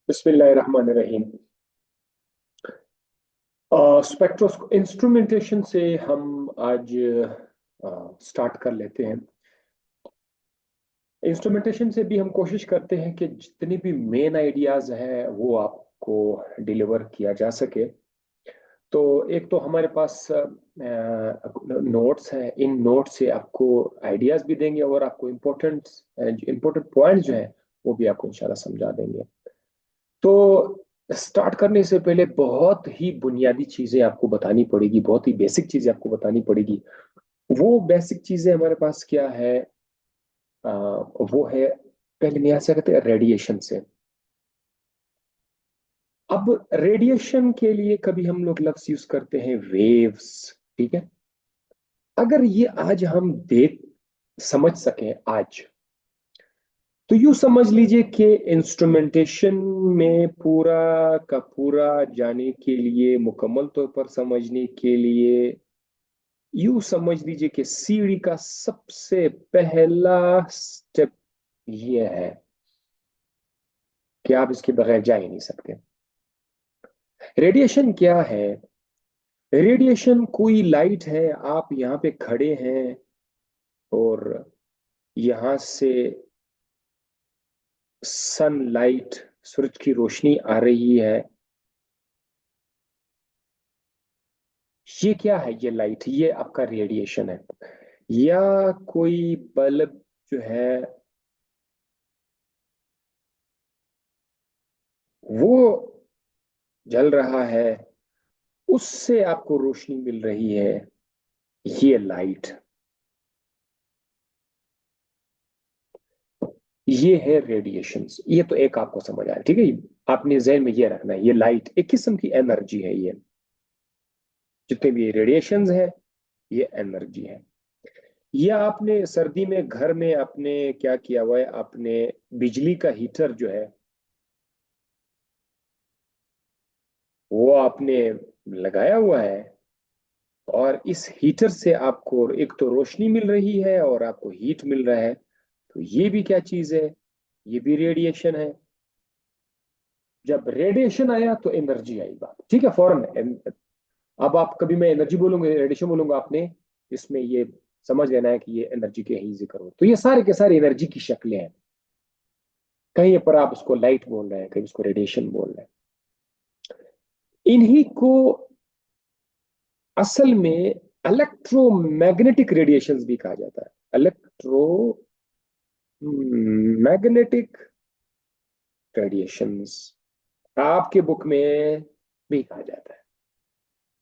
बिस्मिल्लाहिर्रहमानिर्रहीम। स्पेक्ट्रोस्को इंस्ट्रूमेंटेशन से हम आज स्टार्ट कर लेते हैं। इंस्ट्रूमेंटेशन से भी हम कोशिश करते हैं कि जितनी भी मेन आइडियाज हैं वो आपको डिलीवर किया जा सके। तो एक तो हमारे पास नोट्स हैं, इन नोट्स से आपको आइडियाज भी देंगे और आपको इम्पोर्टेंट पॉइंट्स जो हैं वो भी आपको इंशाल्लाह समझा देंगे। तो स्टार्ट करने से पहले बहुत ही बुनियादी चीजें आपको बतानी पड़ेगी, बहुत ही बेसिक चीजें आपको बतानी पड़ेगी। वो बेसिक चीजें हमारे पास क्या है? वो है, पहले मैं यहाँ से कहते हैं रेडिएशन से। अब रेडिएशन के लिए कभी हम लोग लफ्ज यूज करते हैं वेव्स, ठीक है। अगर ये आज हम देख समझ सकें आज, तो यूं समझ लीजिए कि इंस्ट्रूमेंटेशन में पूरा का पूरा जाने के लिए, मुकम्मल तौर पर समझने के लिए, यूं समझ लीजिए कि सीढ़ी का सबसे पहला स्टेप ये है कि आप इसके बगैर जा ही नहीं सकते। रेडिएशन क्या है? रेडिएशन कोई लाइट है, आप यहाँ पे खड़े हैं और यहां से सनलाइट, सूरज की रोशनी आ रही है। ये क्या है? ये लाइट, ये आपका रेडिएशन है। या कोई बल्ब जो है वो जल रहा है, उससे आपको रोशनी मिल रही है, ये लाइट, ये है रेडिएशंस। ये तो एक आपको समझ आया, ठीक है। आपने जहन में ये रखना है, ये लाइट एक किस्म की एनर्जी है। ये जितने भी रेडिएशंस है ये एनर्जी है। ये आपने सर्दी में घर में आपने क्या किया हुआ है? आपने बिजली का हीटर जो है वो आपने लगाया हुआ है, और इस हीटर से आपको एक तो रोशनी मिल रही है और आपको हीट मिल रहा है। तो ये भी क्या चीज है? ये भी रेडिएशन है। जब रेडिएशन आया तो एनर्जी आई, बात ठीक है फौरन। अब आप कभी मैं एनर्जी बोलूंगा, रेडिएशन बोलूंगा, आपने इसमें ये समझ लेना है कि ये एनर्जी के ही जिक्र हो। तो ये सारे के सारे एनर्जी की शक्लें हैं। कहीं पर आप उसको लाइट बोल रहे हैं, कहीं उसको रेडिएशन बोल रहे हैं। इन्हीं को असल में इलेक्ट्रोमैग्नेटिक रेडिएशंस भी कहा जाता है। इलेक्ट्रोमैग्नेटिक रेडिएशंस आपके बुक में भी कहा जाता है,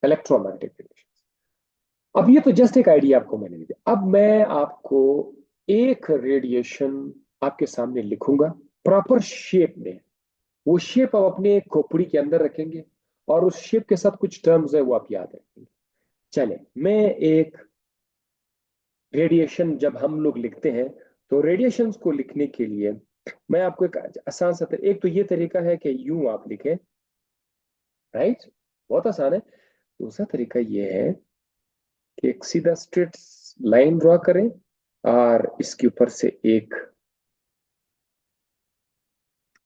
इलेक्ट्रोमैग्नेटिक रेडिएशन। अब ये तो जस्ट एक आइडिया आपको मैंने दिया। अब मैं आपको एक रेडिएशन आपके सामने लिखूंगा प्रॉपर शेप में। वो शेप आप अपने खोपड़ी के अंदर रखेंगे और उस शेप के साथ कुछ टर्म्स है वो आप याद रखेंगे। चले, मैं एक रेडिएशन जब हम लोग लिखते हैं, तो रेडिएशंस को लिखने के लिए मैं आपको एक आसान सा एक तो ये तरीका है कि यूं आप लिखें, राइट, बहुत आसान है। दूसरा तरीका ये है कि एक सीधा स्ट्रेट लाइन ड्रॉ करें और इसके ऊपर से एक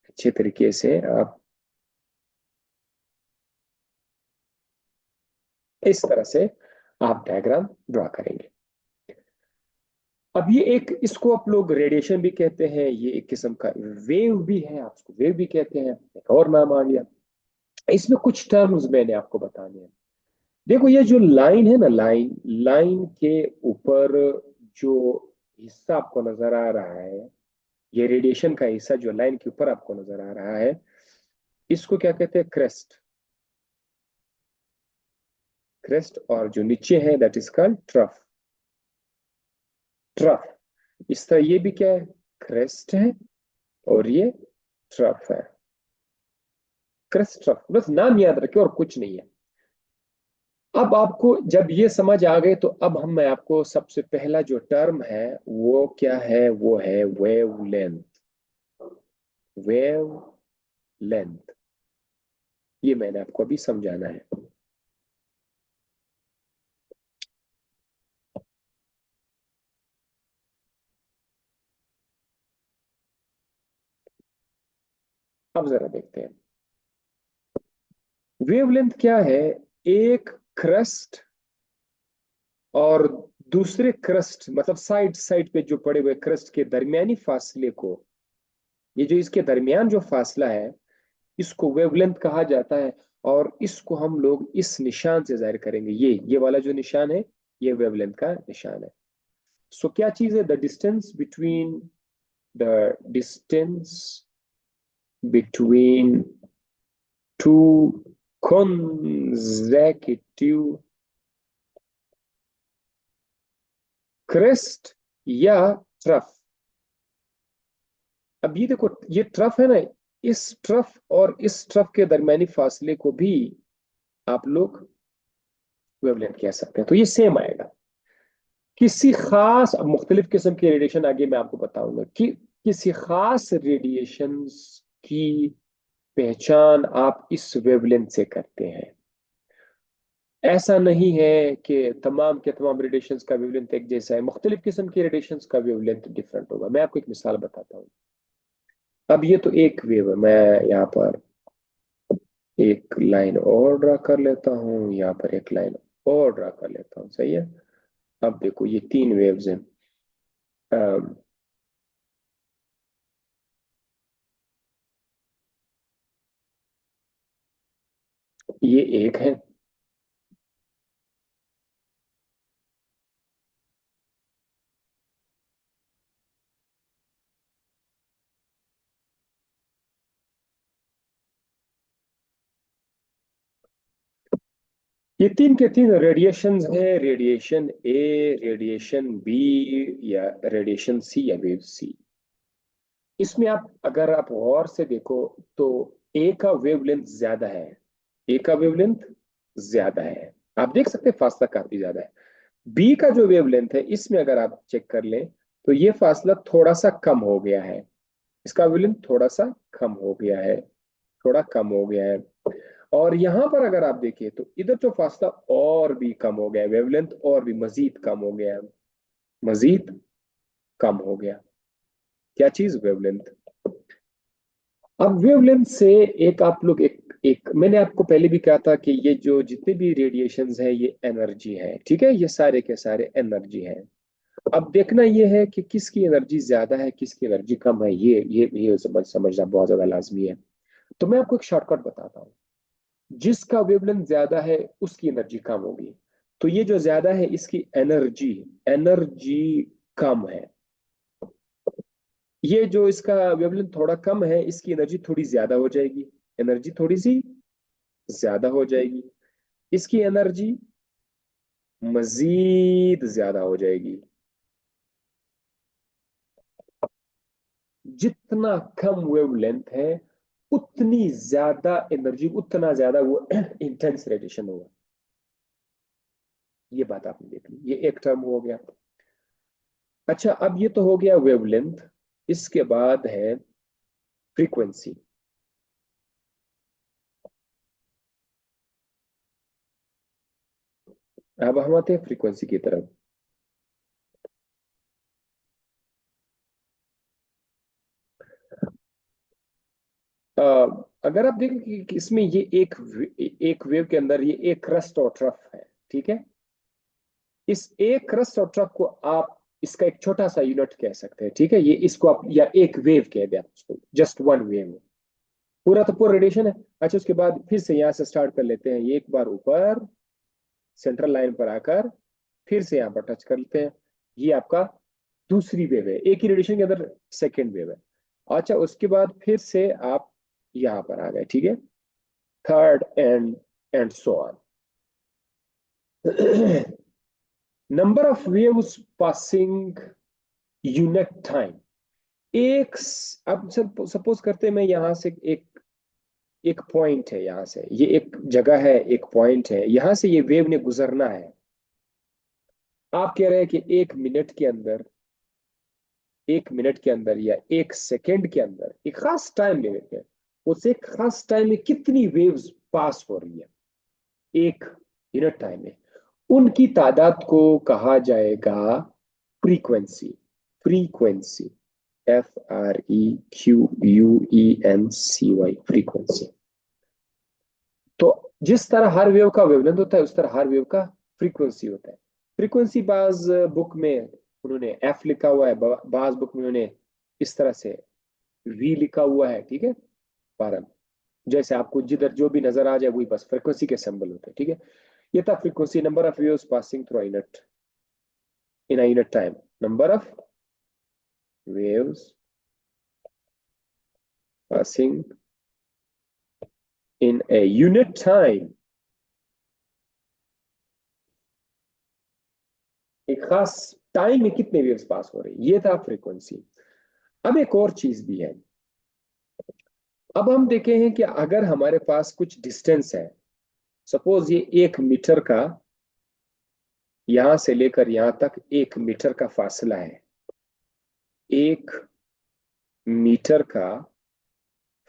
अच्छे तरीके से आप इस तरह से आप डायग्राम ड्रॉ करेंगे। अब ये एक, इसको आप लोग रेडिएशन भी कहते हैं, ये एक किस्म का वेव भी है, आप इसको वेव भी कहते हैं, एक और नाम आ गया। इसमें कुछ टर्म्स मैंने आपको बताने हैं। देखो ये जो लाइन है ना, लाइन लाइन के ऊपर जो हिस्सा आपको नजर आ रहा है, ये रेडिएशन का हिस्सा जो लाइन के ऊपर आपको नजर आ रहा है, इसको क्या कहते हैं? क्रेस्ट। क्रेस्ट, और जो नीचे है that is called trough. Trough, इस तरह ये भी क्या है? क्रेस्ट है और ये ट्रफ है। क्रेस्ट ट्रफ, बस नाम याद रखे और कुछ नहीं है। अब आपको जब ये समझ आ गए तो अब हम, मैं आपको सबसे पहला जो टर्म है वो क्या है? वो है वेव लेंथ। वेव लेंथ, ये मैंने आपको अभी समझाना है। अब जरा देखते हैं वेवलेंथ क्या है। एक क्रस्ट और दूसरे क्रस्ट मतलब साइड साइड पे जो पड़े हुए क्रस्ट के दरमियानी फासले को, ये जो इसके दरमियान जो फासला है, इसको वेवलेंथ कहा जाता है। और इसको हम लोग इस निशान से जाहिर करेंगे। ये वाला जो निशान है, ये वेवलेंथ का निशान है। सो क्या चीज है? The distance between two consecutive crest या ट्रफ। अब ये देखो, ये ट्रफ है ना, इस ट्रफ और इस ट्रफ के दरमियानी फासले को भी आप लोग वेवलेंथ कह सकते हैं। तो ये सेम आएगा। किसी खास, अब मुख्तलिफ किस्म के रेडिएशन आगे मैं आपको बताऊंगा कि किसी खास रेडिएशन की पहचान आप इस वेवलेंथ से करते हैं। ऐसा नहीं है कि तमाम के तमाम रेडिएशंस का वेवलेंथ एक जैसा है। मुख्तलिफ किस्म के रेडिएशंस का वेवलेंथ डिफरेंट होगा। मैं आपको एक मिसाल बताता हूँ। अब ये तो एक वेव है, मैं यहाँ पर एक लाइन और ड्रा कर लेता हूँ, यहाँ पर एक लाइन और ड्रा कर लेता हूँ। सही है। अब देखो ये तीन वेव्स हैं। अम, ये एक है, ये तीन के तीन रेडिएशन है। रेडिएशन ए, रेडिएशन बी, या रेडिएशन सी, या वेव सी। इसमें आप अगर आप गौर से देखो तो ए का वेवलेंथ ज्यादा है। ए का वेवलेंथ ज्यादा है, आप देख सकते हैं फासला काफी ज्यादा है। बी का जो वेवलेंथ है, इसमें अगर आप चेक कर लें तो ये फासला थोड़ा सा कम हो गया है। इसका वेवलेंथ थोड़ा सा कम हो गया है, थोड़ा कम हो गया है। और यहां पर अगर आप देखें तो इधर जो फासला और भी कम हो गया है, वेवलेंथ और भी मजीद कम हो गया है, मजीद कम हो गया। क्या चीज? वेवलेंथ। अब वेवलेंथ से एक आप लोग एक मैंने आपको पहले भी कहा था कि ये जो जितने भी रेडिएशंस है ये एनर्जी है। ठीक है, ये सारे के सारे एनर्जी है। अब देखना ये है कि किसकी एनर्जी ज्यादा है, किसकी एनर्जी कम है। ये समझना बहुत ज्यादा लाजमी है। तो मैं आपको एक शॉर्टकट बताता हूँ। जिसका वेवलेंथ ज्यादा है उसकी एनर्जी कम होगी। तो ये जो ज्यादा है इसकी एनर्जी एनर्जी कम है। ये जो इसका वेवलेंथ थोड़ा कम है, इसकी एनर्जी थोड़ी ज्यादा हो जाएगी। एनर्जी थोड़ी सी ज्यादा हो जाएगी, इसकी एनर्जी मजीद ज्यादा हो जाएगी। जितना कम वेवलेंथ है उतनी ज्यादा एनर्जी, उतना ज्यादा वो इंटेंस रेडिएशन होगा। ये बात आपने देख ली, ये एक टर्म हो गया। अच्छा, अब ये तो हो गया वेवलेंथ। इसके बाद है फ्रीक्वेंसी। अब हम आते हैं फ्रीक्वेंसी की तरफ। अ, अगर आप देखें कि इसमें ये एक वेव के अंदर ये एक क्रस्ट और ट्रफ है। ठीक है, इस एक क्रस्ट और ट्रफ को आप इसका एक छोटा सा यूनिट कह सकते हैं। ठीक है, ये इसको आप या एक वेव कह दें, आप उसको जस्ट वन वेव। पूरा तो पूरा रेडिएशन है। अच्छा, उसके बाद फिर से यहाँ से स्टार्ट कर लेते हैं। ये एक बार ऊपर सेंट्रल लाइन पर आकर फिर से यहाँ पर टच कर लेते हैं। ये आपका दूसरी वेव है, एक ही रेडिएशन के अंदर सेकेंड वेव है। अच्छा, उसके बाद फिर से आप यहाँ पर आ गए। ठीक है, third and so on. Number of waves passing unit time. एक अब सपोज करते हैं मैं यहां से एक एक पॉइंट है, यहां से ये एक जगह है, एक पॉइंट है, यहां से ये वेव ने गुजरना है। आप कह रहे हैं कि एक मिनट के अंदर या एक सेकंड के अंदर एक खास टाइम ले लेते हैं। उस एक खास टाइम में कितनी वेव्स पास हो रही है एक यूनिट टाइम में, उनकी तादाद को कहा जाएगा फ्रीक्वेंसी। फ्रीक्वेंसी। Frequency, frequency. तो जिस तरह हर वेव का वेवलेंथ होता है उस तरह हर वेव का फ्रीक्वेंसी होता है। फ्रीक्वेंसी बाज बुक में उन्होंने एफ लिखा हुआ है, बाज बुक में उन्होंने इस तरह से वी लिखा हुआ है, ठीक है। पर जैसे आपको जिधर जो भी नजर आ जाए वही बस फ्रीक्वेंसी के सिंबल होते हैं, ठीक है। ये था frequency, number of waves passing through unit in a unit time, number of waves passing in a unit time, एक खास टाइम में कितने वेव्स पास हो रहे हैं, ये था फ्रीक्वेंसी। अब एक और चीज भी है। अब हम देखे हैं कि अगर हमारे पास कुछ डिस्टेंस है, सपोज ये 1 मीटर का, यहां से लेकर यहां तक 1 मीटर का फासला है, 1 मीटर का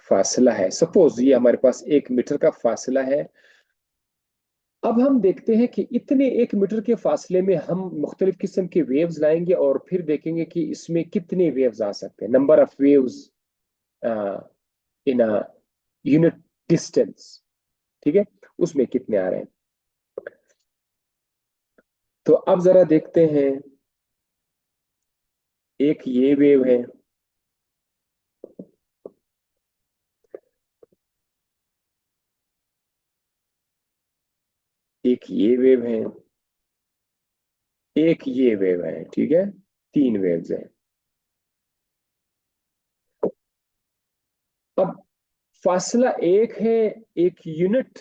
फासला है, सपोज ये हमारे पास 1 मीटर का फासला है। अब हम देखते हैं कि इतने 1 मीटर के फासले में हम मुख्तलिफ किस्म के वेव्स लाएंगे और फिर देखेंगे कि इसमें कितने वेव्स आ सकते हैं, number of waves in a unit distance, ठीक है, उसमें कितने आ रहे हैं। तो अब जरा देखते हैं, एक ये वेव है, एक ये वेव है, एक ये वेव है, ठीक है, 3 वेव्स हैं। अब फासला एक है, एक यूनिट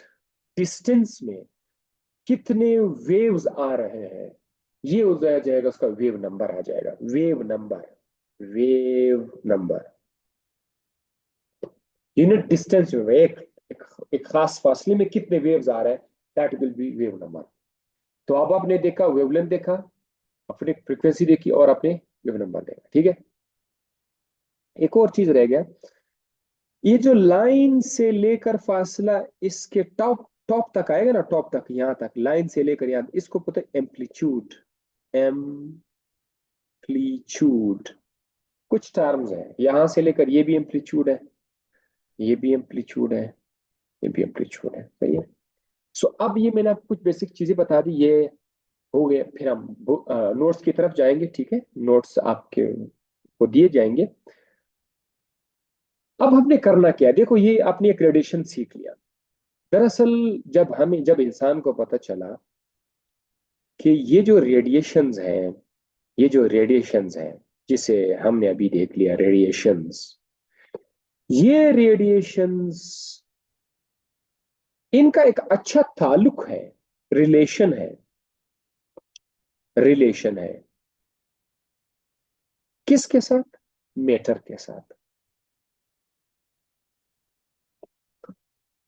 डिस्टेंस में कितने वेव्स आ रहे हैं, ये हो जाएगा उसका वेव नंबर आ जाएगा, wave number, wave number unit distance में एक खास फासले में कितने वेव्स आ रहे हैं, that will be wave number. तो अब आपने देखा वेवलेंथ देखा, अपने फ्रीक्वेंसी देखी और आपने वेव नंबर देखा, ठीक है। एक और चीज रह गया, ये जो लाइन से लेकर फासला इसके टॉप टॉप तक आएगा ना, टॉप तक, यहां तक लाइन से लेकर यहां, इसको पता है एम्पलीट्यूड, एम्पलीट्यूड। कुछ टर्म्स है, यहां से लेकर ये भी एम्पलीट्यूड है, ये भी एम्पलीट्यूड है, ये भी एम्पलीट्यूड है, सही है। सो अब ये मैंने आपको कुछ बेसिक चीजें बता दी, ये हो गए, फिर हम नोट्स की तरफ जाएंगे, ठीक है, नोट्स आपके को दिए जाएंगे। अब हमने करना क्या है, देखो ये आपने एक ग्रेडेशन सीख लिया। दरअसल जब इंसान को पता चला कि ये जो रेडिएशंस हैं, ये जो रेडिएशंस हैं, जिसे हमने अभी देख लिया रेडिएशंस, ये रेडिएशंस, इनका एक अच्छा ताल्लुक है, रिलेशन है, रिलेशन है, किसके साथ, मैटर के साथ।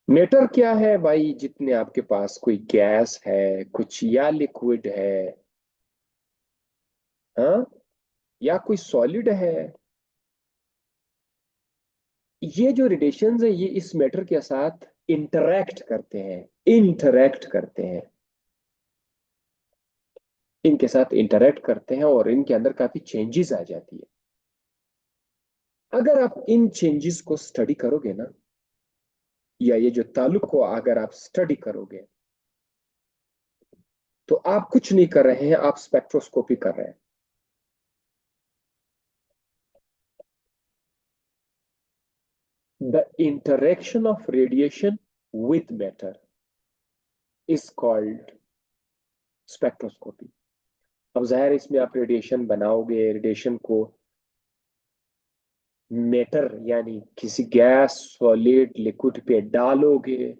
मैटर क्या है भाई, जितने आपके पास कोई गैस है कुछ, या लिक्विड है, हाँ, या कोई सॉलिड है, ये जो रेडिएशंस है ये इस मैटर के साथ इंटरैक्ट करते हैं, इंटरैक्ट करते हैं, इनके साथ इंटरैक्ट करते हैं और इनके अंदर काफी चेंजेस आ जाती है। अगर आप इन चेंजेस को स्टडी करोगे ना, या ये जो ताल्लुक को अगर आप स्टडी करोगे, तो आप कुछ नहीं कर रहे हैं, आप स्पेक्ट्रोस्कोपी कर रहे हैं। The interaction of radiation with matter is called spectroscopy. अब जाहिर इसमें आप रेडिएशन बनाओगे, रेडिएशन को मैटर यानी किसी गैस सॉलिड लिक्विड पे डालोगे,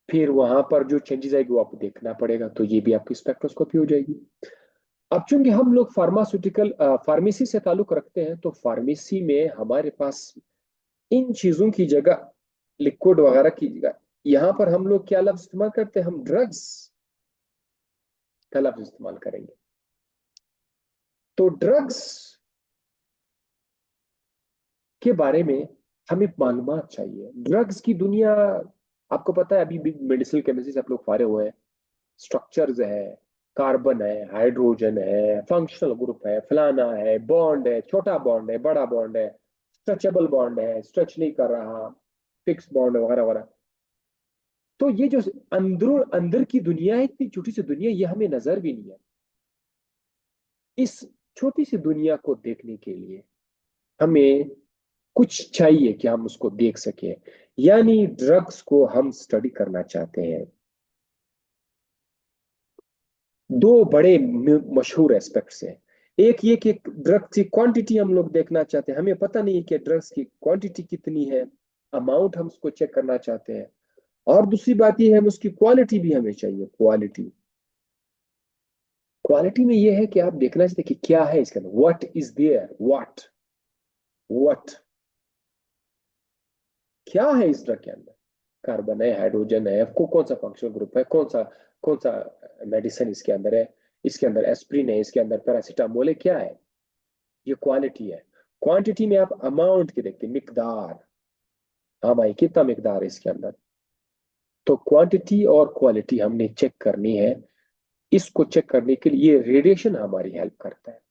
फिर वहां पर जो चेंजेस आएगी वो आपको देखना पड़ेगा, तो ये भी आपकी स्पेक्ट्रोस्कोपी हो जाएगी। अब चूंकि हम लोग फार्मास्यूटिकल फार्मेसी से ताल्लुक रखते हैं, तो फार्मेसी में हमारे पास इन चीजों की जगह, लिक्विड वगैरह की जगह, यहां पर हम लोग क्या लफ्ज इस्तेमाल करते हैं, हम ड्रग्स का लफ्ज इस्तेमाल करेंगे। तो ड्रग्स के बारे में हमें मालूमात चाहिए, ड्रग्स की दुनिया, आपको पता है अभी भी मेडिसिनल केमिस्ट्री से आप लोग फारे हुए हैं, स्ट्रक्चर्स है, कार्बन है, हाइड्रोजन है, फंक्शनल ग्रुप है, फलाना है, बॉन्ड है, छोटा बॉन्ड है, बड़ा बॉन्ड है, स्ट्रेचेबल बॉन्ड है, स्ट्रेच नहीं कर रहा, फिक्स बॉन्ड वगैरह वगैरह। तो ये जो अंदर अंदर की दुनिया है, इतनी छोटी सी दुनिया, ये हमें नजर भी नहीं है। इस छोटी सी दुनिया को देखने के लिए हमें कुछ चाहिए कि हम उसको देख सकें। यानी ड्रग्स को हम स्टडी करना चाहते हैं। दो बड़े मशहूर एस्पेक्ट्स हैं। एक ये कि ड्रग्स की क्वांटिटी हम लोग देखना चाहते हैं, हमें पता नहीं है कि ड्रग्स की क्वांटिटी कितनी है, अमाउंट हम उसको चेक करना चाहते हैं। और दूसरी बात ये है, हम उसकी क्वालिटी भी हमें चाहिए, क्वालिटी। क्वालिटी में ये है कि आप देखना चाहते हैं कि क्या है इसके अंदर, व्हाट इज देयर, व्हाट क्या है इस ड्रग के अंदर। कार्बन है, हाइड्रोजन है, कौन सा फंक्शनल ग्रुप है, कौन सा मेडिसिन इसके अंदर है, इसके अंदर एस्प्रिन है, इसके अंदर पैरासीटामोल है, क्या है। ये क्वालिटी है। क्वांटिटी में आप अमाउंट की देखते हैं, मिकदार। हाँ भाई, कितना मिकदार है इसके अंदर। तो क्वांटिटी और क्वालिटी हमने चेक करनी है। इसको चेक करने के लिए रेडिएशन हमारी हेल्प करता है।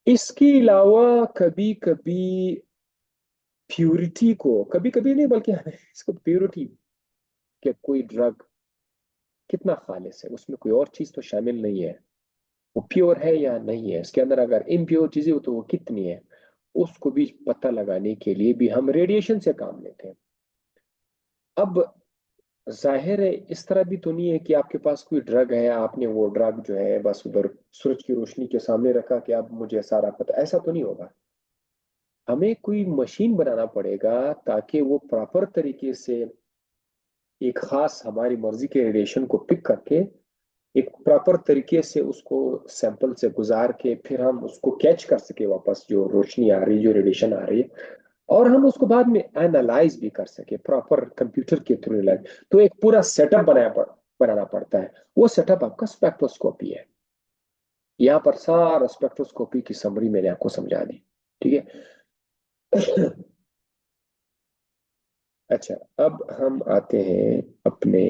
इसके अलावा कभी कभी प्यूरिटी को, कभी कभी नहीं बल्कि इसको प्यूरिटी, कि कोई ड्रग कितना खालिस है, उसमें कोई और चीज तो शामिल नहीं है, वो प्योर है या नहीं है, इसके अंदर अगर इम्प्योर चीजें हो तो वो कितनी है। उसको भी पता लगाने के लिए भी हम रेडिएशन से काम लेते हैं। अब जाहिर है, इस तरह भी तो नहीं है कि आपके पास कोई ड्रग है, आपने वो ड्रग जो है बस उधर सूरज की रोशनी के सामने रखा कि अब मुझे सारा पता, ऐसा तो नहीं होगा। हमें कोई मशीन बनाना पड़ेगा ताकि वो प्रॉपर तरीके से एक खास हमारी मर्जी के रेडिएशन को पिक करके एक प्रॉपर तरीके से उसको सैंपल से गुजार के फिर हम उसको कैच कर सके वापस, जो रोशनी आ रही है, जो रेडिएशन आ रही है, और हम उसको बाद में एनालाइज भी कर सके प्रॉपर कंप्यूटर के थ्रू। तो एक पूरा सेटअप बनाना पड़ता है। वो सेटअप आपका स्पेक्ट्रोस्कोपी है। यहाँ पर सारा स्पेक्ट्रोस्कोपी की समरी मैंने आपको समझा दी। ठीक है। अच्छा, अब हम आते हैं अपने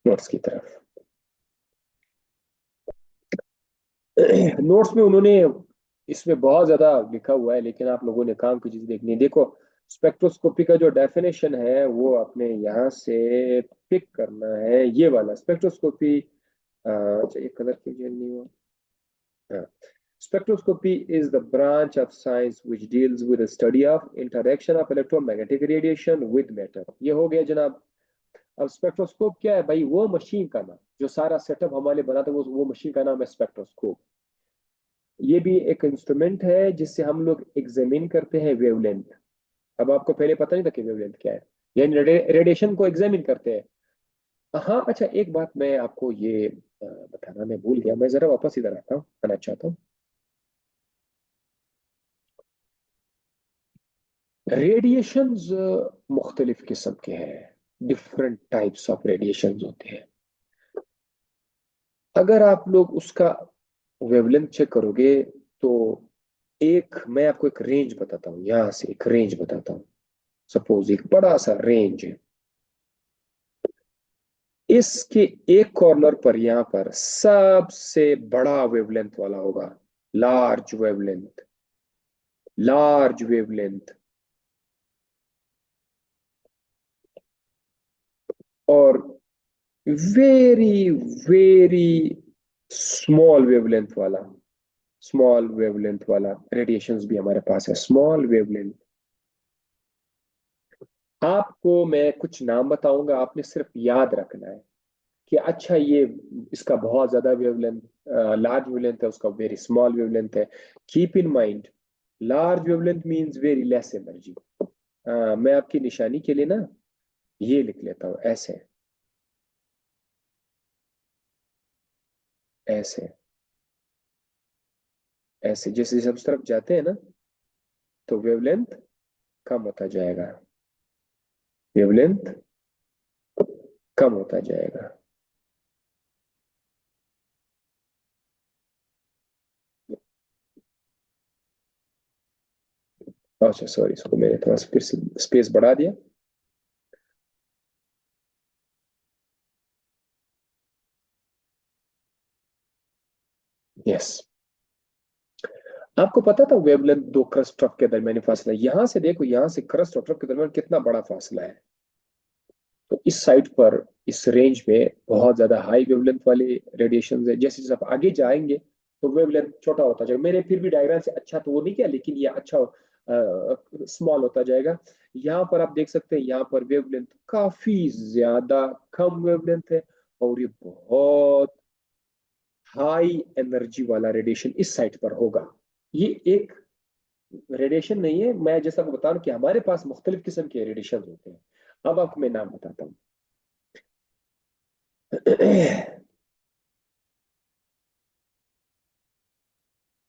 नोट्स की तरफ। नोट्स में उन्होंने, इसमें बहुत ज्यादा लिखा हुआ है, लेकिन आप लोगों ने काम की चीज देखनी है। देखो, स्पेक्ट्रोस्कोपी का जो डेफिनेशन है वो अपने यहाँ से पिक करना है, ये वाला स्पेक्ट्रोस्कोपी। अच्छा, ये कलर क्यों नहीं हुआ। हाँ, spectroscopy is the branch of science which deals with the study of interaction of electromagnetic radiation with matter. ये हो गया जनाब। अब स्पेक्ट्रोस्कोप क्या है भाई, वो मशीन का नाम, जो सारा सेटअप हमारे बनाता है, वो मशीन का नाम है स्पेक्ट्रोस्कोप। ये भी एक इंस्ट्रूमेंट है जिससे हम लोग एग्जामिन करते हैं वेवलेंथ। अब आपको पहले पता नहीं था कि वेवलेंथ क्या है, यानी रेडिएशन को एग्जामिन करते हैं। हाँ, अच्छा, एक बात मैं आपको ये बताना मैं भूल गया, मैं जरा वापस इधर आता हूँ, आना चाहता हूँ। रेडिएशंस मुख्तलिफ किस्म के हैं, डिफरेंट टाइप्स ऑफ रेडिएशंस होते हैं। अगर आप लोग उसका वेवलेंथ चेक करोगे तो एक, मैं आपको एक रेंज बताता हूँ, यहां से एक रेंज बताता हूँ। सपोज एक बड़ा सा रेंज है, इसके एक कॉर्नर पर यहां पर सबसे बड़ा वेवलेंथ वाला होगा, लार्ज वेवलेंथ, लार्ज वेवलेंथ। और वेरी वेरी स्मॉल वेवलेंथ वाला, स्मॉल वेवलेंथ वाला रेडिएशंस भी हमारे पास है, स्मॉल वेवलेंथ। आपको मैं कुछ नाम बताऊंगा, आपने सिर्फ याद रखना है कि अच्छा ये इसका बहुत ज्यादा वेवलेंथ, लार्ज वेवलेंथ है, उसका वेरी स्मॉल वेवलेंथ है। Keep in mind, large wavelength means very less energy. मैं आपकी निशानी के लिए ना ये लिख लेता हूँ, ऐसे, ऐसे, ऐसे, जैसे जैसे उस तरफ जाते हैं ना, तो वेवलेंथ कम होता जाएगा, वेवलेंथ कम होता जाएगा। अच्छा सॉरी, इसको मैंने थोड़ा सा फिर स्पेस बढ़ा दिया। आपको पता था वेवलेंथ दो क्रस्ट ट्रफ के दरमियानी फासला, यहां से देखो, यहां से क्रस्ट और ट्रफ के दरमियान कितना बड़ा फासला है। तो इस साइड पर, इस रेंज में बहुत ज्यादा हाई वेवलेंथ वाले रेडिएशन है। जैसे जैसे आप आगे जाएंगे तो वेवलेंथ छोटा होता जाएगा। मैंने फिर भी डायग्राम से अच्छा तो वो नहीं किया, लेकिन ये अच्छा स्मॉल होता जाएगा। यहाँ पर आप देख सकते हैं, यहाँ पर वेवलेंथ काफी ज्यादा कम वेवलेंथ है, और ये बहुत हाई एनर्जी वाला रेडिएशन इस साइट पर होगा। ये एक रेडिएशन नहीं है, मैं जैसा आपको बता रहा हूं कि हमारे पास मुख्तलिफ किस्म के रेडिएशन होते हैं। अब आपको मैं नाम बताता हूँ।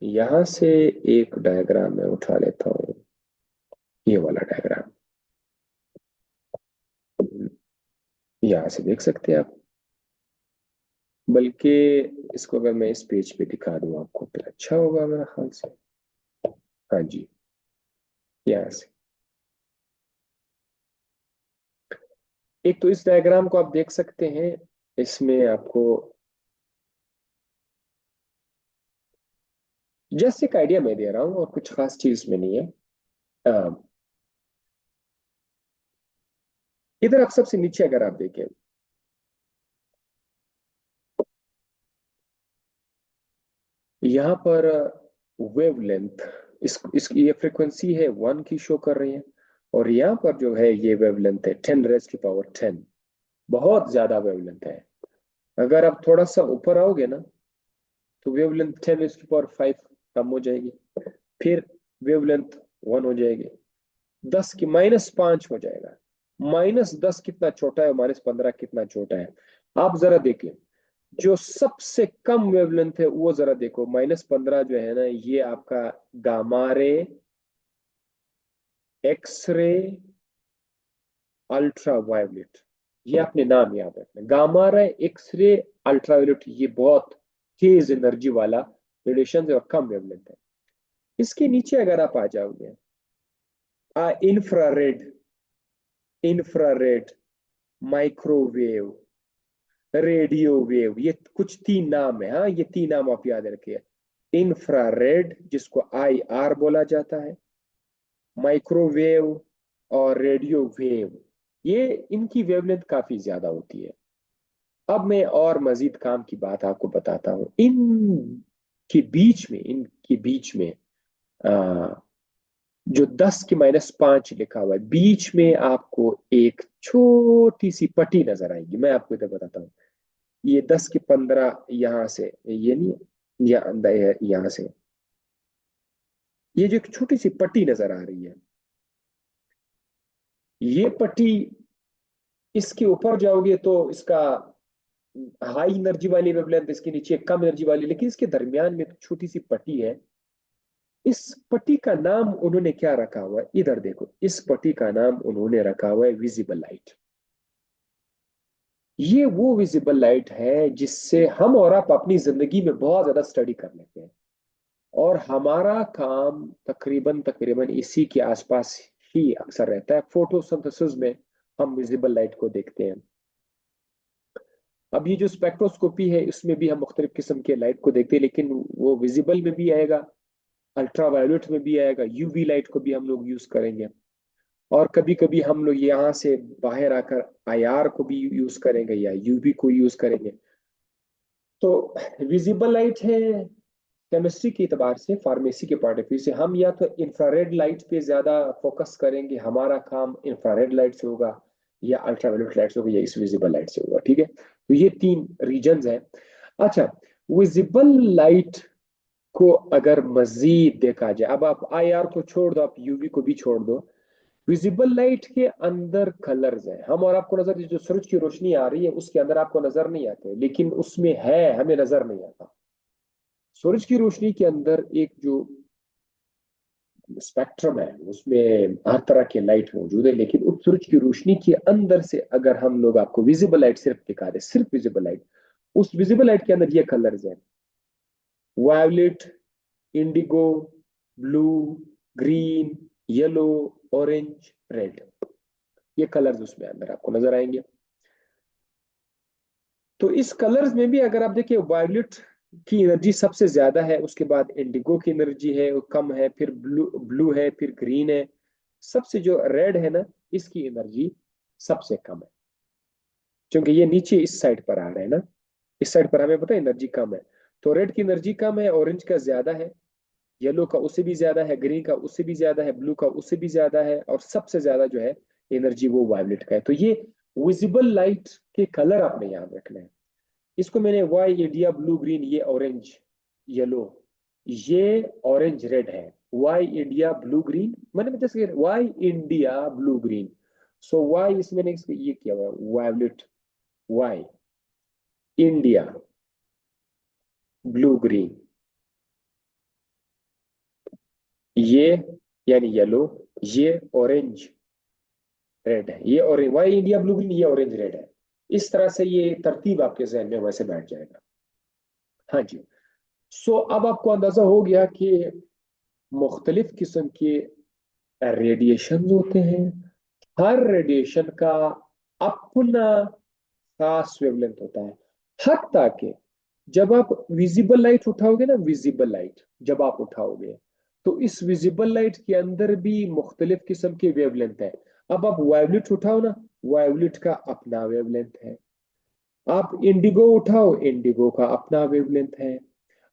यहां से एक डायग्राम मैं उठा लेता हूँ, ये वाला डायग्राम। यहां से देख सकते हैं आप, बल्कि इसको अगर मैं इस पेज पे दिखा दूं आपको तो अच्छा होगा मेरा ख्याल से। हाँ जी, यहाँ से एक तो इस डायग्राम को आप देख सकते हैं। इसमें आपको जैसे एक आइडिया मैं दे रहा हूँ, और कुछ खास चीज में नहीं है। अ, इधर आप सबसे नीचे अगर आप देखें, यहाँ पर वेवलेंथ, इसकी ये फ्रीक्वेंसी है 1 की शो कर रही है, और यहाँ पर जो है ये वेवलेंथ है 10⁻10। बहुत ज्यादा वेवलेंथ है। अगर आप थोड़ा सा ऊपर आओगे ना, तो वेवलेंथ 10⁻5 कम हो जाएगी, फिर वेवलेंथ 1 हो जाएगी, 10 की -5 हो जाएगा। -10 कितना छोटा है, -15 कितना छोटा है। आप जरा देखिए, जो सबसे कम वेवलेंथ है वो जरा देखो, -15 जो है ना, ये आपका gamma ray, X ray, ultra violet. ये आपने नाम याद रखना, gamma ray, X ray, ultraviolet, ये बहुत तेज एनर्जी वाला रेडिएशन है और कम वेवलेंथ है। इसके नीचे अगर आप आ जाओगे, infrared, infrared, microwave, radio wave, ये कुछ 3 नाम है। हाँ, ये 3 नाम आप याद रखिए। इंफ्रारेड, जिसको IR बोला जाता है, माइक्रोवेव और रेडियो वेव, ये इनकी वेवलेंथ काफी ज्यादा होती है। अब मैं और मजीद काम की बात आपको बताता हूं। इनके बीच में आ, जो 10 की -5 लिखा हुआ है, बीच में आपको एक छोटी सी पट्टी नजर आएगी। मैं आपको इधर बताता हूँ, ये 10 की 15 यहां से, ये नहीं, यहां से ये जो एक छोटी सी पट्टी नजर आ रही है, ये पट्टी, इसके ऊपर जाओगे तो इसका हाई एनर्जी वाली वेवलेंथ, इसके नीचे कम एनर्जी वाली, लेकिन इसके दरमियान में एक छोटी सी पट्टी है। इस पट्टी का नाम उन्होंने क्या रखा हुआ है, इधर देखो, इस पट्टी का नाम उन्होंने रखा हुआ है विजिबल लाइट। ये वो विजिबल लाइट है जिससे हम और आप अपनी जिंदगी में बहुत ज्यादा स्टडी कर लेते हैं, और हमारा काम तकरीबन तकरीबन इसी के आसपास ही अक्सर रहता है। फोटोसिंथेसिस में हम विजिबल लाइट को देखते हैं। अब ये जो स्पेक्ट्रोस्कोपी है, इसमें भी हम मुख्तलिफ किस्म के लाइट को देखते हैं, लेकिन वो विजिबल में भी आएगा, अल्ट्रावायलेट में भी आएगा, यूवी लाइट को भी हम लोग यूज करेंगे, और कभी कभी हम लोग यहाँ से बाहर आकर IR को भी यूज करेंगे या यूवी को यूज करेंगे। तो विजिबल लाइट है, केमिस्ट्री के एतबार से, फार्मेसी के पॉइंट ऑफ व्यू से, हम या तो इंफ्रारेड लाइट पे ज्यादा फोकस करेंगे, हमारा काम इंफ्रारेड लाइट से होगा, या अल्ट्रावायलेट लाइट से होगा, या इस विजिबल लाइट से होगा। ठीक है, तो ये 3 रीजन हैं। अच्छा, विजिबल लाइट को अगर मजीद देखा जाए, अब आप IR को छोड़ दो, आप यूवी को भी छोड़ दो, विजिबल लाइट के अंदर कलर्स हैं। हम और आपको नजर, जो सूरज की रोशनी आ रही है उसके अंदर आपको नजर नहीं आते, लेकिन उसमें है, हमें नजर नहीं आता। सूरज की रोशनी के अंदर एक जो स्पेक्ट्रम है, उसमें हर तरह के लाइट मौजूद है, लेकिन उस सूरज की रोशनी के अंदर से अगर हम लोग आपको विजिबल लाइट सिर्फ दिखा दे, सिर्फ विजिबल लाइट, उस विजिबल लाइट के अंदर ये कलर्स हैं: violet, indigo, blue, green, yellow, orange, red. ये कलर्स उसमें अंदर आपको नजर आएंगे। तो इस कलर्स में भी अगर आप देखिए, वायलेट की एनर्जी सबसे ज्यादा है, उसके बाद इंडिगो की एनर्जी है वो कम है, फिर ब्लू ब्लू है, फिर ग्रीन है, सबसे जो रेड है ना, इसकी एनर्जी सबसे कम है, क्योंकि ये नीचे इस साइड पर आ रहे हैं ना, इस साइड पर हमें पता है एनर्जी कम है। तो रेड की एनर्जी कम है, ऑरेंज का ज्यादा है, येलो का उससे भी ज्यादा है, ग्रीन का उससे भी ज्यादा है, ब्लू का उससे भी ज्यादा है, और सबसे ज्यादा जो है एनर्जी वो वायलेट का है। तो ये विजिबल लाइट के कलर आपने याद रखना है। इसको मैंने वाई इंडिया ब्लू ग्रीन, ये ऑरेंज येलो, ये ऑरेंज रेड है। वाई इंडिया ब्लू ग्रीन, मैंने जैसे why India blue green, so why इसमें ये किया हुआ है violet, why India blue green, ये यानी येलो, ये ऑरेंज रेड है, ये orange why India blue green, ये ऑरेंज रेड है। इस तरह से ये तरतीब आपके जहन में वैसे बैठ जाएगा। हाँ जी। सो अब आपको अंदाजा हो गया कि मुख्तलिफ किस्म के रेडिएशन होते हैं, हर रेडिएशन का अपना खास वेवलेंथ होता है। हत्ता कि जब आप विजिबल लाइट उठाओगे ना, विजिबल लाइट जब आप उठाओगे, तो इस विजिबल लाइट के अंदर भी मुख्तलिफ किस्म के वेवलेंथ है। अब आप वायलेट उठाओ ना, वायलेट का अपना वेवलेंथ है। आप इंडिगो उठाओ, इंडिगो का अपना वेवलेंथ है।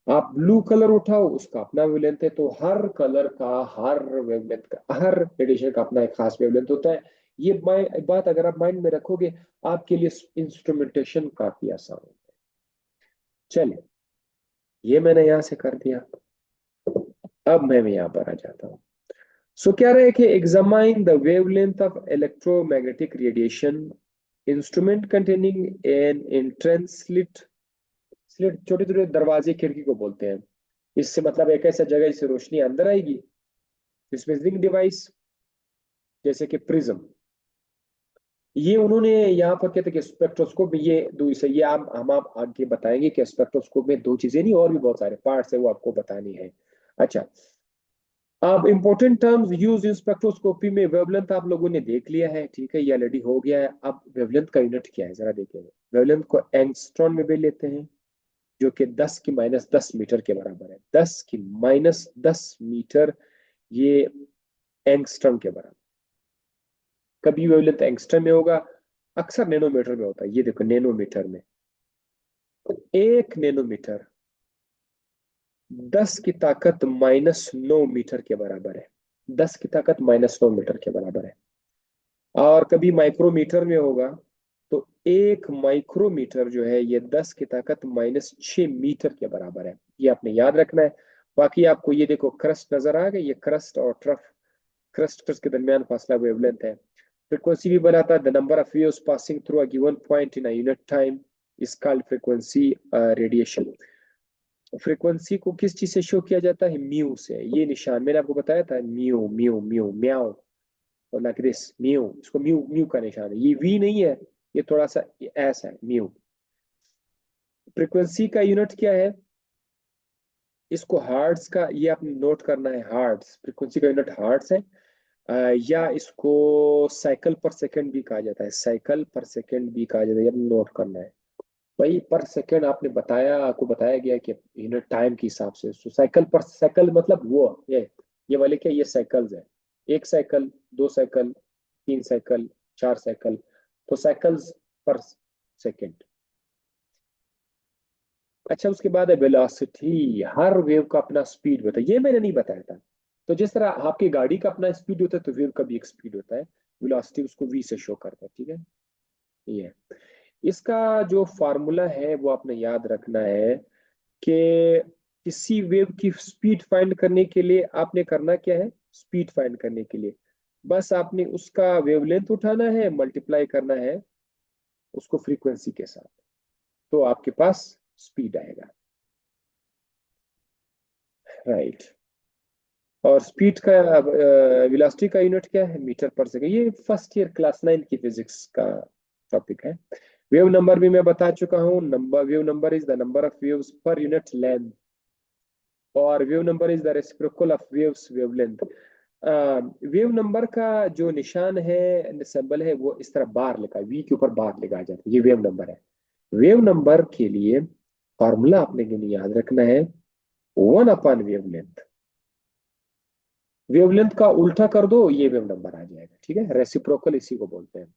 आप ब्लू कलर उठाओ, उसका अपना वेवलेंथ है। तो हर कलर का, हर वेवलेंथ का, हर रेडिएशन का अपना एक खास वेवलेंथ होता है। ये बात अगर आप माइंड में रखोगे, आपके लिए इंस्ट्रूमेंटेशन काफी आसान होगा। चलिए, ये मैंने यहां से कर दिया। अब मैं यहाँ पर आ जाता हूँ। सो क्या रहे कि examine the wavelength of electromagnetic radiation, instrument containing N entrance slit. Slit छोटे छोटे दरवाजे, खिड़की को बोलते हैं। इससे मतलब एक ऐसा जगह जिससे रोशनी अंदर आएगी। इसमें रिंग डिवाइस, जैसे कि प्रिज्म, ये उन्होंने यहाँ पर कहते हैं कि स्पेक्ट्रोस्कोप में ये दो से ये आप आगे बताएंगे कि स्पेक्ट्रोस्कोप में दो चीजें नहीं, और भी बहुत सारे पार्ट्स है वो आपको बतानी है। अच्छा, अब important terms use in spectroscopy में, वेवलेंथ आप लोगों ने देख लिया है, ठीक है, ये ऑलरेडी हो गया है। अब वेवलेंथ का यूनिट क्या है जरा देखेंगे। वेवलेंथ को एंगस्ट्रॉन में भी लेते हैं, जो कि 10⁻10 मीटर के बराबर है। 10⁻10 मीटर, ये एंगस्ट्रम के बराबर। कभी वेवलेंथ एंगस्ट्रम में होगा, अक्सर नैनोमीटर में होता है। ये देखो नैनोमीटर में, 1 नैनोमीटर 10⁻⁻৯ मीटर के बराबर है। 10⁻⁻9 मीटर के बराबर है। और कभी माइक्रोमीटर में होगा, तो 1 माइक्रोमीटर जो है ये 10⁻⁻6 मीटर के बराबर है। ये आपने याद रखना है। बाकी आपको ये देखो क्रस्ट नजर आ गई, ये क्रस्ट और ट्रफ, क्रस्ट ट्रस्ट के दरमियान फासला वेवलेंथ है। फ्रीक्वेंसी भी बनाता है, the number of waves passing through a given point in a unit time is called frequency radiation. Frequency को किस चीज से शो किया जाता है? म्यू से। ये निशान मैंने आपको बताया था, म्यू म्यू म्यू म्याओ, और लाइक दिस म्यू, इसको म्यू म्यू का निशान है। ये वी नहीं है, ये थोड़ा सा ऐसा है, म्यू। फ्रीक्वेंसी का यूनिट क्या है? इसको हार्ट्स का, ये आपने नोट करना है, हार्ट्स, फ्रीक्वेंसी का यूनिट हार्ट्स है। या इसको साइकिल पर सेकंड भी कहा जाता है, साइकिल पर सेकंड भी कहा जाता है, ये आपने नोट करना है। भाई पर सेकंड आपने बताया, आपको बताया गया कि यूनिट टाइम के हिसाब से। तो साइकिल पर साइकिल मतलब वो ये वाले क्या, ये साइकिल्स है। एक साइकिल, दो साइकिल, तीन साइकिल, चार साइकिल, तो साइकिल्स पर सेकंड। अच्छा, उसके बाद है वेलोसिटी। हर वेव का अपना स्पीड होता है, ये मैंने नहीं बताया था। तो जिस तरह आपकी गाड़ी का अपना स्पीड होता है, तो वेव का भी एक स्पीड होता है। वेलोसिटी उसको वी से शो करता है, ठीक है। ये इसका जो फार्मूला है वो आपने याद रखना है कि किसी वेव की स्पीड फाइंड करने के लिए आपने करना क्या है? स्पीड फाइंड करने के लिए बस आपने उसका वेवलेंथ उठाना है, मल्टीप्लाई करना है उसको फ्रीक्वेंसी के साथ, तो आपके पास स्पीड आएगा। राइट। और स्पीड का, वेलोसिटी का यूनिट क्या है? मीटर पर सेकंड। ये फर्स्ट ईयर क्लास 9 की फिजिक्स का टॉपिक है। वेव नंबर भी मैं बता चुका हूँ। Wave number is the number of waves per unit length, और wave number is the reciprocal of waves wavelength. Wave number का जो निशान है, सिंबल है, वो इस तरह बार लिखा है, वी के ऊपर बार लिखा जाता है, ये वेव नंबर है। वेव नंबर के लिए फॉर्मूला आपने के लिए याद रखना है 1 अपॉन वेवलेंथ। वेवलेंथ का उल्टा कर दो, ये वेव नंबर आ जाएगा। ठीक है, रेसिप्रोकल इसी को बोलते हैं।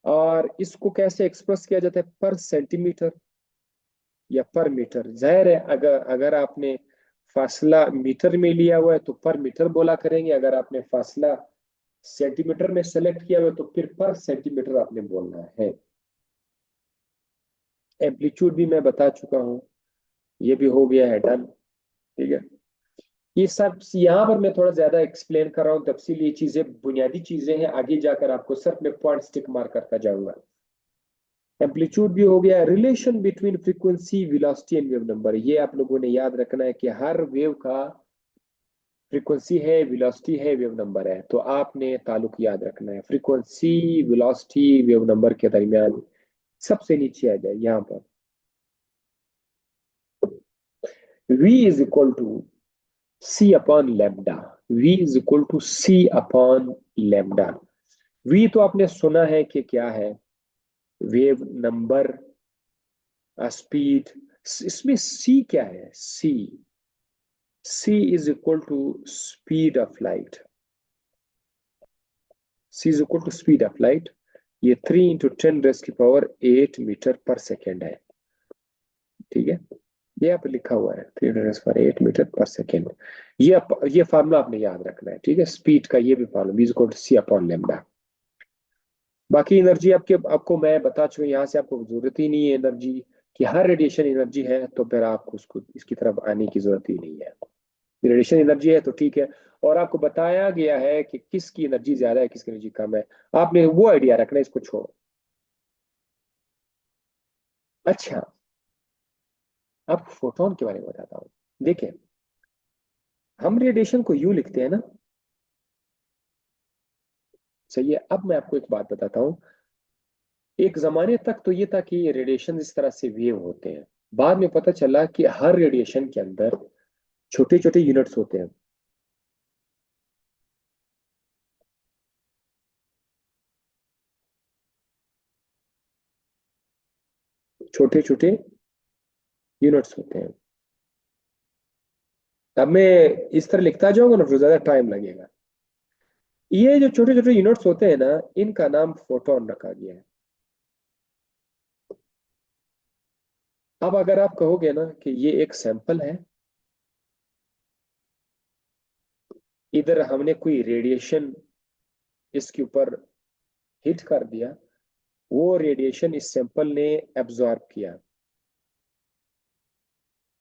और इसको कैसे एक्सप्रेस किया जाता है, पर सेंटीमीटर या पर मीटर। जाहिर है अगर अगर आपने फासला मीटर में लिया हुआ है तो पर मीटर बोला करेंगे, अगर आपने फासला सेंटीमीटर में सेलेक्ट किया हुआ है तो फिर पर सेंटीमीटर आपने बोलना है। एम्पलीट्यूड भी मैं बता चुका हूं, ये भी हो गया है डन। ठीक है, ये सब यहाँ पर मैं थोड़ा ज्यादा एक्सप्लेन कर रहा हूँ तफसील, ये चीजें बुनियादी चीजें हैं, आगे जाकर आपको सिर्फ मैं पॉइंट टिक मार करता जाऊंगा। एम्पलीट्यूड भी हो गया। Relation between frequency velocity and wave number, ये आप लोगों ने याद रखना है कि हर वेव का फ्रीक्वेंसी है, वेलोसिटी है, वेव नंबर है। तो आपने ताल्लुक याद रखना है फ्रीक्वेंसी वेलोसिटी वेव नंबर के दरमियान। सबसे नीचे आ जाए यहाँ पर, v is equal to c upon lambda. v is equal to c upon lambda. v तो आपने सुना है कि क्या है, वेव नंबर, स्पीड। इसमें c क्या है, c is equal to speed of light. c is equal to speed of light. ये 3 × 10⁻⁸ मीटर पर सेकेंड है। ठीक है, ये यहाँ पे लिखा हुआ है 3 × 10⁸ मीटर पर सेकेंड। ये फार्मूला आपने याद रखना है। ठीक है, स्पीड का ये भी formula v is equal to c upon lambda. बाकी एनर्जी आपको मैं बता चुका, यहाँ से आपको जरूरत ही नहीं है एनर्जी कि हर रेडिएशन एनर्जी है, तो फिर आपको उसको इसकी तरफ आने की जरूरत ही नहीं है। रेडिएशन एनर्जी है तो ठीक है। और आपको बताया गया है कि किसकी एनर्जी ज्यादा है, किसकी एनर्जी कम है, आपने वो आइडिया रखना है, इसको छोड़ो। अच्छा, अब फोटोन के बारे में बताता हूँ। देखिए, हम रेडिएशन को यू लिखते हैं ना, सही है। अब मैं आपको एक बात बताता हूँ, एक जमाने तक तो ये था कि रेडिएशन इस तरह से वेव होते हैं। बाद में पता चला कि हर रेडिएशन के अंदर छोटे छोटे यूनिट्स होते हैं। छोटे छोटे यूनिट्स होते हैं। अब मैं इस तरह लिखता जाऊंगा ना तो ज्यादा टाइम लगेगा। ये जो छोटे छोटे यूनिट्स होते हैं ना, इनका नाम फोटोन रखा गया है। अब अगर आप कहोगे ना कि ये एक सैंपल है, इधर हमने कोई रेडिएशन इसके ऊपर हिट कर दिया, वो रेडिएशन इस सैंपल ने एब्जॉर्ब किया,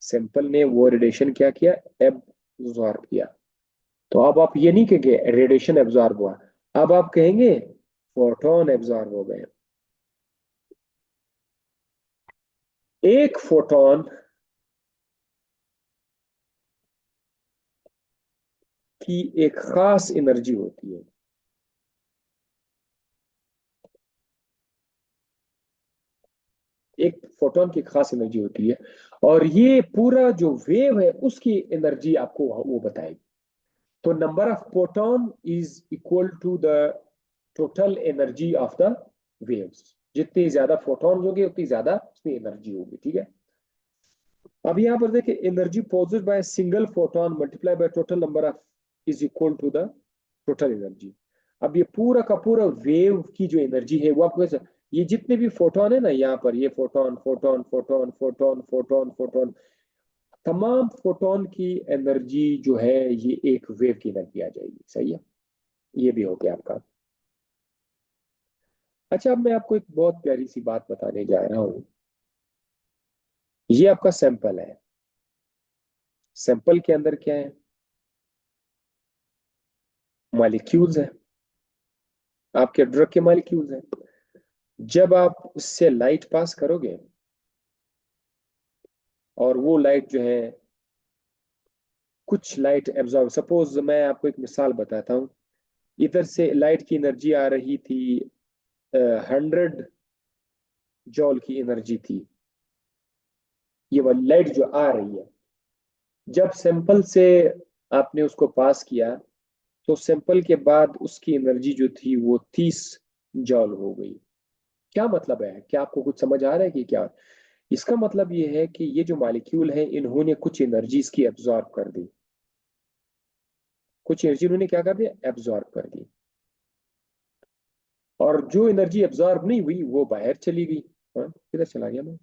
सैंपल ने वो रेडिएशन क्या किया, एब्जॉर्ब किया। तो अब आप ये नहीं कहेंगे रेडिएशन एब्जॉर्ब हुआ, अब आप कहेंगे फोटोन एब्जॉर्ब हो गए। एक फोटोन की एक खास एनर्जी होती है। एक फोटोन की खास एनर्जी होती है, और ये पूरा जो वेव है उसकी एनर्जी आपको वो बताएगी। तो number of photon is equal to the total energy of the waves. जितनी ज्यादा फोटोन होंगे उतनी ज्यादा उसमें एनर्जी होगी। ठीक है, अब यहाँ पर देखिए, energy positive by single photon multiply by total number of is equal to the total energy. अब ये पूरा का पूरा वेव की जो एनर्जी है वो आपको कैसे, ये जितने भी फोटोन है ना, यहाँ पर ये photon photon photon photon photon photon, तमाम फोटोन की एनर्जी जो है ये एक वेव की एनर्जी आ जाएगी। सही है, ये भी हो गया आपका। अच्छा, अब मैं आपको एक बहुत प्यारी सी बात बताने जा रहा हूँ। ये आपका सैंपल है, सैंपल के अंदर क्या है, मॉलिक्यूल्स है, आपके ड्रग के मॉलिक्यूल्स हैं। जब आप उससे लाइट पास करोगे और वो लाइट जो है, कुछ लाइट एब्जॉर्ब, सपोज मैं आपको एक मिसाल बताता हूँ, इधर से लाइट की एनर्जी आ रही थी 100 जॉल की एनर्जी थी, ये वाली लाइट जो आ रही है, जब सैंपल से आपने उसको पास किया तो सैंपल के बाद उसकी एनर्जी जो थी वो 30 जॉल हो गई। क्या मतलब है, क्या आपको कुछ समझ आ रहा है कि क्या, इसका मतलब ये है कि ये जो मॉलिक्यूल है इन्होंने कुछ एनर्जी इसकी एब्जॉर्ब कर दी, कुछ एनर्जी इन्होंने क्या कर दिया, एब्जॉर्ब कर दी। और जो एनर्जी एब्जॉर्ब नहीं हुई वो बाहर चली गई। हाँ, किधर चला गया मैं?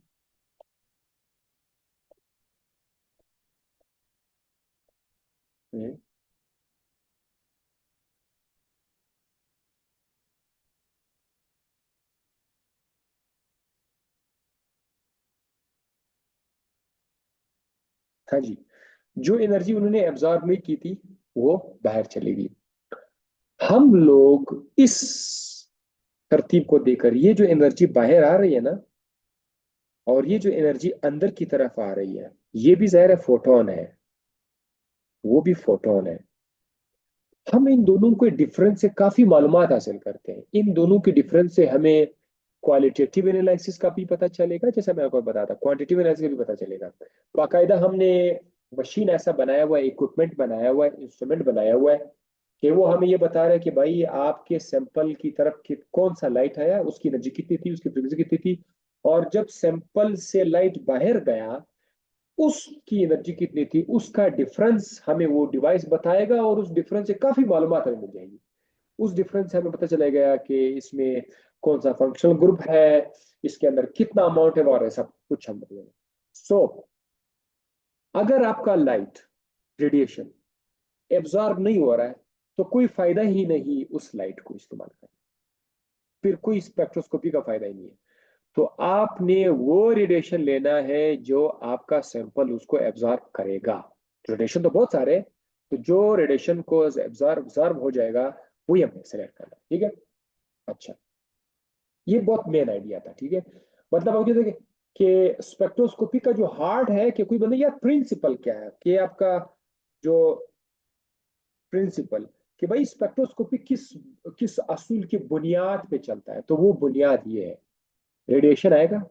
हम्म, हाँ जी, जो एनर्जी उन्होंने एब्जॉर्ब नहीं की थी वो बाहर चली गई। हम लोग इस तरतीब को देकर, ये जो एनर्जी बाहर आ रही है ना, और ये जो एनर्जी अंदर की तरफ आ रही है, ये भी ज़ाहिर है फोटोन है, वो भी फोटोन है। हम इन दोनों के डिफरेंस से काफी मालूमात हासिल करते हैं। इन दोनों के डिफरेंस से हमें क्वालिटेटिव एनालिसिस का भी पता चलेगा, जैसा मैं आपको बताता, क्वांटिटेटिव एनालिसिस का भी पता चलेगा। बाकायदा हमने मशीन ऐसा बनाया हुआ है, इक्विपमेंट बनाया हुआ है, इंस्ट्रूमेंट बनाया हुआ है कि वो हमें ये बता रहा है कि भाई आपके सैंपल की तरफ कौन सा लाइट आया, उसकी एनर्जी कितनी थी, उसकी फ्रीक्वेंसी कितनी थी, और जब सैंपल से लाइट बाहर गया उसकी एनर्जी कितनी थी, उसका डिफरेंस हमें वो डिवाइस बताएगा, और उस डिफरेंस से काफी मालूमात हमें मिल जाएगी। उस डिफरेंस से हमें पता चलेगा कि इसमें कौन सा फंक्शनल ग्रुप है, इसके अंदर कितना अमाउंट है, और सब कुछ हम बताएंगे। सो अगर आपका लाइट रेडिएशन एब्जॉर्ब नहीं हो रहा है तो कोई फायदा ही नहीं उस लाइट को इस्तेमाल करने, फिर कोई स्पेक्ट्रोस्कोपी का फायदा ही नहीं है। तो आपने वो रेडिएशन लेना है जो आपका सैंपल उसको एब्जॉर्ब करेगा। रेडिएशन तो बहुत सारे हैं, तो जो रेडिएशन को एब्जॉर्ब हो जाएगा वही हमने सेलेक्ट करना, ठीक है। अच्छा, ये बहुत मेन आइडिया था, ठीक है। मतलब आप ये देखिए कि स्पेक्ट्रोस्कोपी का जो हार्ड है, कि कोई बंदा यार प्रिंसिपल क्या है, कि आपका जो प्रिंसिपल, कि भाई स्पेक्ट्रोस्कोपी किस किस असूल की बुनियाद पे चलता है, तो वो बुनियाद ये है, रेडिएशन आएगा,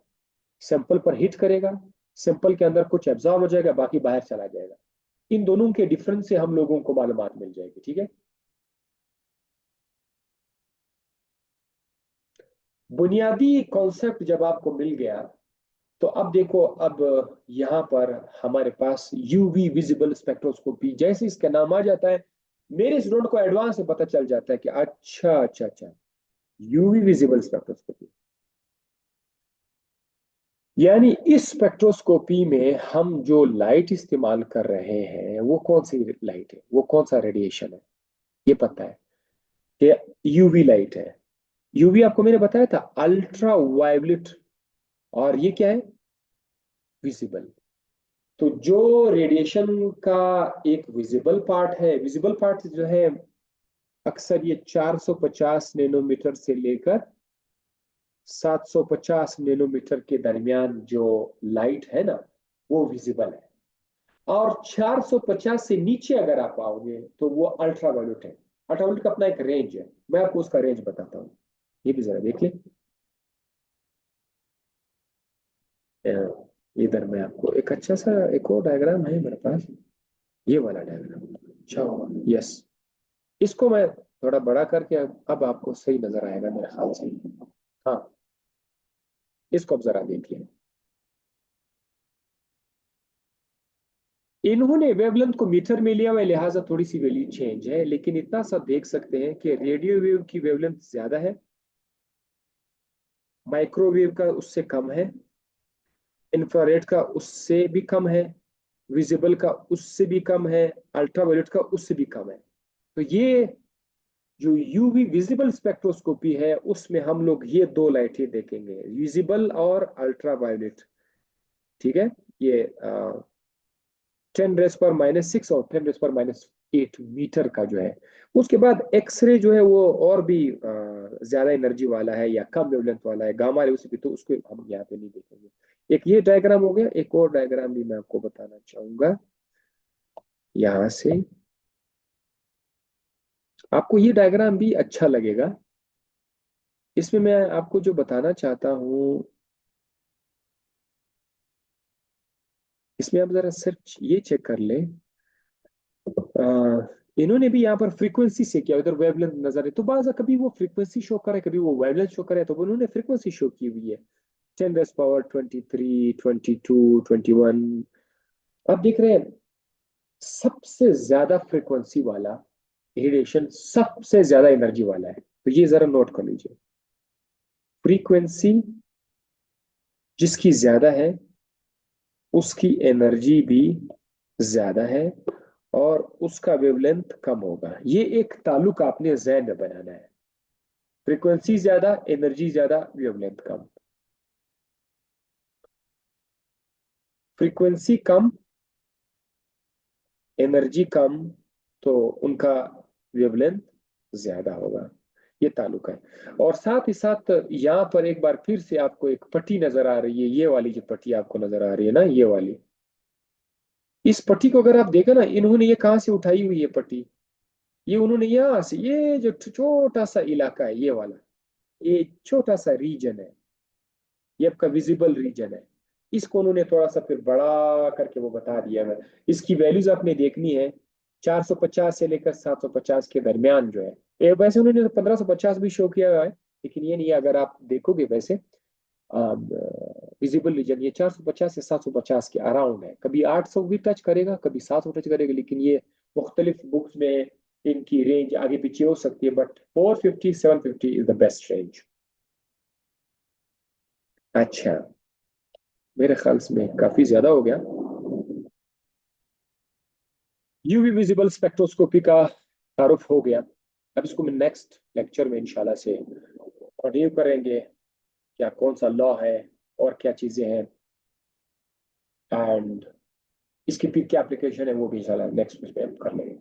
सैंपल पर हिट करेगा, सैंपल के अंदर कुछ एब्जॉर्ब हो जाएगा, बाकी बाहर चला जाएगा। इन दोनों के डिफरेंस से हम लोगों को मालूमात मिल जाएगी, ठीक है। बुनियादी कॉन्सेप्ट जब आपको मिल गया, तो अब देखो, अब यहाँ पर हमारे पास यूवी विजिबल स्पेक्ट्रोस्कोपी, जैसे इसका नाम आ जाता है, मेरे स्टूडेंट को एडवांस में पता चल जाता है कि अच्छा अच्छा अच्छा, यूवी विजिबल स्पेक्ट्रोस्कोपी, यानी इस स्पेक्ट्रोस्कोपी में हम जो लाइट इस्तेमाल कर रहे हैं वो कौन सी लाइट है, वो कौन सा रेडिएशन है, ये पता है कि यूवी लाइट है। यूवी आपको मैंने बताया था अल्ट्रा वायलेट, और ये क्या है, विजिबल। तो जो रेडिएशन का एक विजिबल पार्ट है, विजिबल पार्ट जो है अक्सर ये 450 नैनोमीटर से लेकर 750 नैनोमीटर के दरमियान जो लाइट है ना, वो विजिबल है। और 450 से नीचे अगर आप आओगे तो वो अल्ट्रावायलेट है। अल्ट्रावायलेट का अपना एक रेंज है, मैं आपको उसका रेंज बताता हूँ, ये भी जरा देख लें। इधर मैं आपको एक अच्छा सा एक और डायग्राम है मेरे पास, ये वाला डायग्राम, अच्छा होगा, यस। इसको मैं थोड़ा बड़ा करके अब आपको सही नजर आएगा मेरे ख्याल से। हाँ, इसको अब जरा देखिए। इन्होंने वेवलेंथ को मीटर में लिया हुआ है, लिहाजा थोड़ी सी वैल्यू चेंज है, लेकिन इतना सा देख सकते हैं कि रेडियो वेव की वेवलेंथ ज्यादा है, माइक्रोवेव का उससे कम है, इंफ्रारेड का उससे भी कम है, विजिबल का उससे भी कम है, अल्ट्रावायलेट का उससे भी कम है। तो ये जो यूवी विजिबल स्पेक्ट्रोस्कोपी है उसमें हम लोग ये दो लाइटें देखेंगे, विजिबल और अल्ट्रावायलेट, ठीक है। ये 10⁻⁻⁶ और 10⁻⁸ मीटर का जो है। उसके बाद एक्सरे जो है वो और भी ज्यादा एनर्जी वाला है या कम वेवलेंथ वाला है, गामा रे, उसकी तो उसको हम यहाँ पे नहीं देखेंगे। एक ये डायग्राम हो गया, एक और डायग्राम भी मैं आपको बताना चाहूंगा यहाँ से, आपको ये डायग्राम भी अच्छा लगेगा। इसमें मैं आपको जो बताना चाहता हूँ, इसमें आप जरा सिर्फ ये चेक कर ले, इन्होंने भी यहाँ पर फ्रीक्वेंसी से किया, उधर वेवलेंथ नजर है, तो बाज़ कभी वो फ्रीक्वेंसी शो करे, कभी वो वेवलेंथ शो करे, तो उन्होंने फ्रीक्वेंसी शो की हुई है। 10⁻23, 22, 21। आप देख रहे हैं सबसे ज्यादा फ्रीक्वेंसी वाला रेडिएशन सबसे ज्यादा एनर्जी वाला है, तो ये जरा नोट कर लीजिए। फ्रीक्वेंसी जिसकी ज्यादा है उसकी एनर्जी भी ज्यादा है और उसका वेवलेंथ कम होगा। ये एक ताल्लुक आपने ज़हन में बनाना है। फ्रीक्वेंसी ज्यादा, एनर्जी ज्यादा, वेवलेंथ कम। फ्रीक्वेंसी कम, एनर्जी कम, तो उनका वेवलेंथ ज्यादा होगा। ये ताल्लुक है। और साथ ही साथ यहाँ पर एक बार फिर से आपको एक पट्टी नजर आ रही है, ये वाली जो पट्टी आपको नजर आ रही है ना, ये वाली। इस पट्टी को अगर आप देखा ना, इन्होंने ये कहाँ से उठाई हुई है पट्टी? ये उन्होंने यहाँ से, ये जो छोटा सा इलाका है ये वाला, ये छोटा सा रीजन है, ये आपका विजिबल रीजन है। इसको उन्होंने थोड़ा सा फिर बड़ा करके वो बता दिया है। इसकी वैल्यूज आपने देखनी है, 450 से लेकर 750 के दरमियान जो है। ये वैसे उन्होंने 1550 भी शो किया हुआ है, लेकिन ये नहीं है। अगर आप देखोगे वैसे विजिबल रीजन ये 450 से 750 के अराउंड है। कभी 800 भी टच करेगा, कभी 700 टच करेगा, लेकिन ये मुख्तलिफ बुक्स में इनकी रेंज आगे पीछे हो सकती है, but 450 750 is the best range. अच्छा, मेरे ख्याल में काफी ज्यादा हो गया। यूवी विजिबल स्पेक्ट्रोस्कोपी का तारुफ हो गया। अब इसको मैं नेक्स्ट लेक्चर में इंशाल्लाह से कंटिन्यू करेंगे, क्या कौन सा लॉ है और क्या चीजें हैं, एंड इसकी फिर क्या एप्लीकेशन है वो भी इंशाल्लाह नेक्स्ट में कर लेंगे।